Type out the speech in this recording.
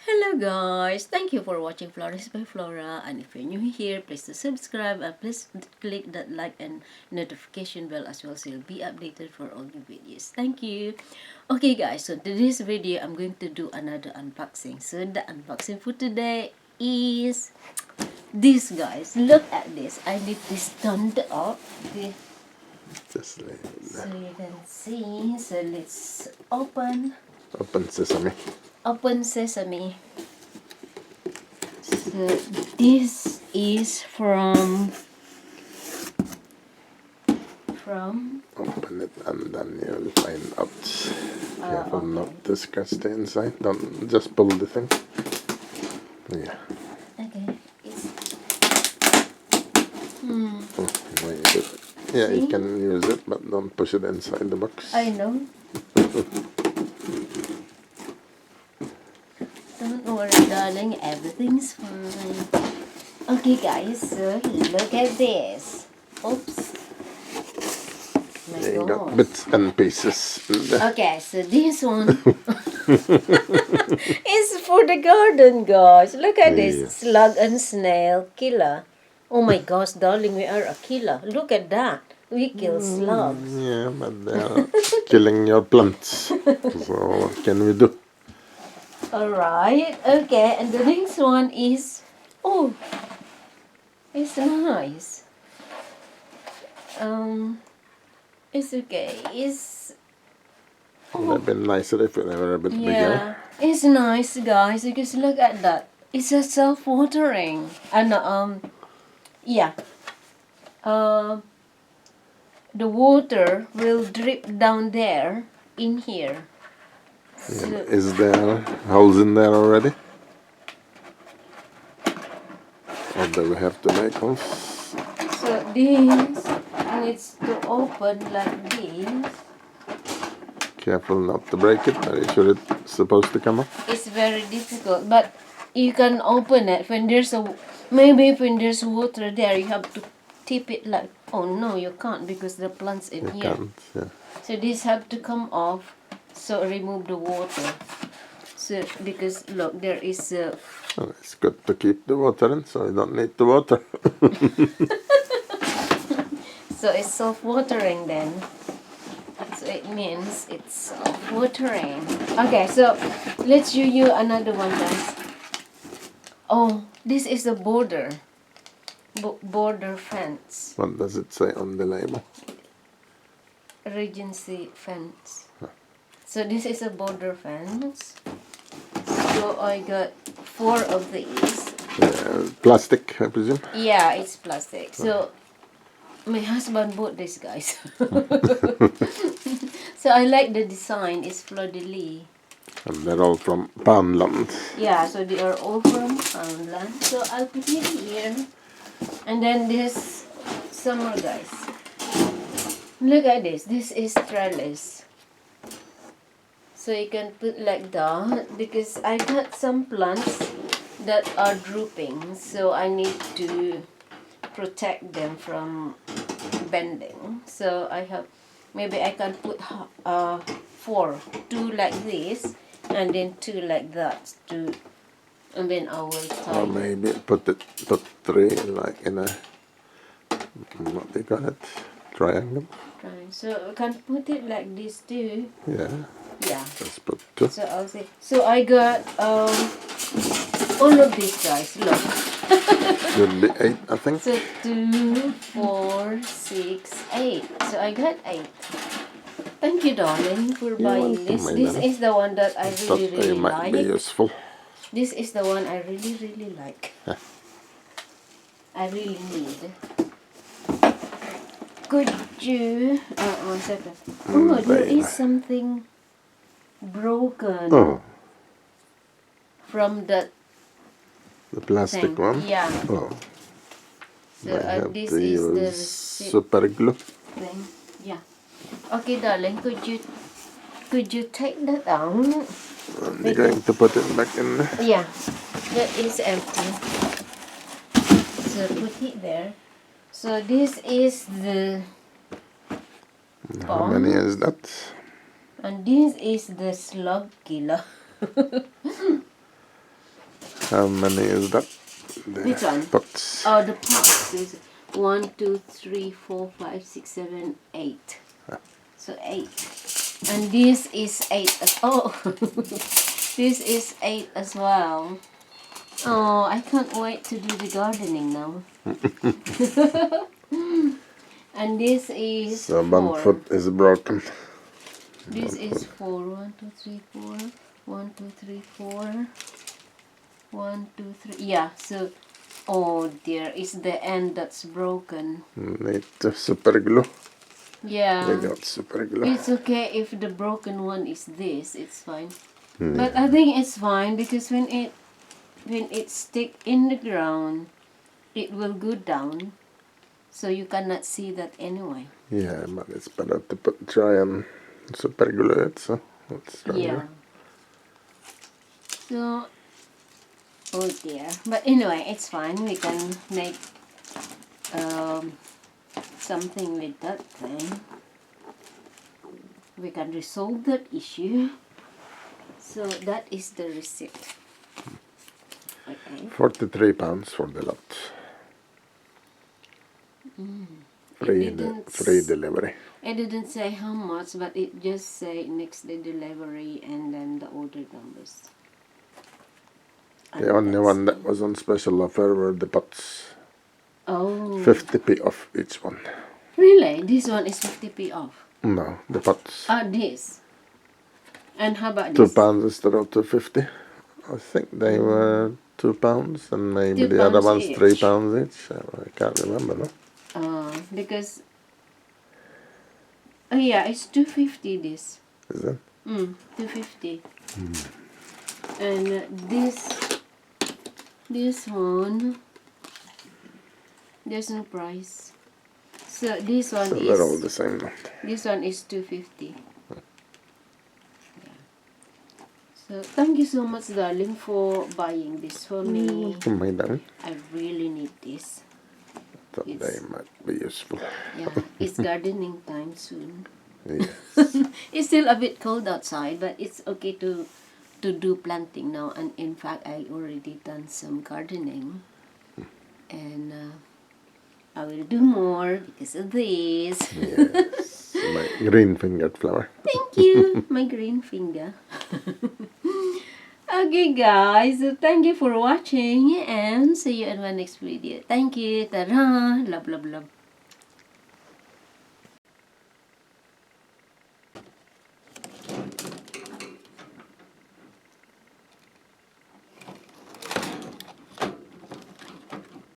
Hello guys, thank you for watching Flourish by Flora, and if you're new here, please to subscribe and please click that like and notification bell as well so you'll be updated for all new videos. Thank you. Okay guys, so today's video I'm going to do another unboxing. So the unboxing for today is this guys. Look at this. I need this stand up. Just like So that. you can see. So let's open. Open sesame. Open sesame. So this is from Open it and then you'll find out. Careful okay. not to scratch the inside. Don't just pull the thing. Yeah. Okay. It's Very good. Yeah, See? you can use it, but don't push it inside the box. I know. Don't worry, darling. Everything's fine. Okay, guys. So look at this. Oops. My You got God. bits and pieces in there. Okay, so this one is for the garden, guys. Look at this Yes. slug and snail killer. Oh my gosh, darling, we are a killer. Look at that. We kill slugs. Yeah, but they're killing your plants. So what can we do? Alright, okay, and the next one is, oh, it's nice. It's okay. It's, It would have been nicer if it were a bit bigger. yeah, it's nice, guys, because look at that. It's a self-watering. And, yeah. The water will drip down there in here. So, Is there holes in there already? Or do we have to make holes? so this needs to open like this. Careful not to break it. Are you sure it's supposed to come up? It's very difficult, but you can open it when there's maybe when there's water there, you have to tip it like, oh no, you can't because the plant's in You here. can't. Yeah. So this have to come off, so remove the water. So because look, there is a Well, it's good to keep the water in, so you don't need to water. so it's self-watering then. So it means it's self-watering. Okay, so let's show you another one, guys. Oh, this is a border. Border fence. What does it say on the label? Regency fence. So this is a border fence. So I got 4 of these. Plastic, I presume. Yeah, it's plastic. So my husband bought this, guys. So I like the design. It's fleur-de-lis. And they're all from Poundland. Yeah, so they are all from Poundland. So I'll put it here. And then this summer, guys. Look at this. This is trellis. So you can put like that because I got some plants that are drooping. So I need to protect them from bending. So I have, maybe I can put 4, 2 like this, and then 2 like that, and then I will tie Or maybe put 3 like in a, what do you call it? Triangle? it. So I can put it like this too. Yeah. Yeah. Let's put 2. So I'll say. So I got all of these, guys. Look. Should be 8, I think. So 2, 4, 6, 8. So I got 8. Thank you, darling, for buying welcome, this. my This darling. is the one that I Thought really, they really might be like. useful. This is the one I really, really like. I really need. Could you... one second. Oh, there is something broken Oh, from that the plastic thing. one? Yeah. Oh, So I have this to is the use receipt super glue. thing. Yeah. Okay, darling, could you take that out? And you're going to put it back in there. Yeah, that is empty. So put it there. So this is the How many is that? and this is the slug killer. How many is that? The Which one? pots. Oh, the pots is 1, 2, 3, 4, 5, 6, 7, 8. So 8. And this is 8 as oh this is 8 as well. Oh, I can't wait to do the gardening now. And this is So one 4. foot is broken. This is 4. 1, 2, 3, 4. 1, 2, 3, 4. 1, 2, 3. Yeah, so oh dear, it's the end that's broken. Need super glue. Yeah. We got super glue. It's okay if the broken one is this, it's fine. But I think it's fine because when it stick in the ground, it will go down. So you cannot see that anyway. Yeah, but it's better to try and super glue it, so let's try Yeah. it. So oh dear. But anyway, it's fine. We can make something with that thing. We can resolve that issue. So that is the receipt. Okay. £43 for the lot. Free delivery. It didn't say how much, but it just say next day delivery and then the order numbers. And The only that's one that was on special offer were the pots. Oh. 50p off each one. Really? This one is 50p off? No, the pots. Ah, this. And how about this? £2 instead of 2.50. I think they were £2 and maybe the other £2 ones each. £3 each. I can't remember now. Because oh yeah, it's 250 this. Is it? 250. And this one, there's no price. So this one So is they're all the same. this one is 250. So thank you so much, darling, for buying this for me. My darling. I really need this. Thought they might be useful. Yeah, it's gardening time soon. Yes. It's still a bit cold outside, but it's okay to do planting now. And in fact, I already done some gardening, and I will do more because of this. Yes. My green fingered flower. Thank you, my green finger. Okay, guys, so thank you for watching, and see you in my next video. Thank you. Ta-da! Love, love, love.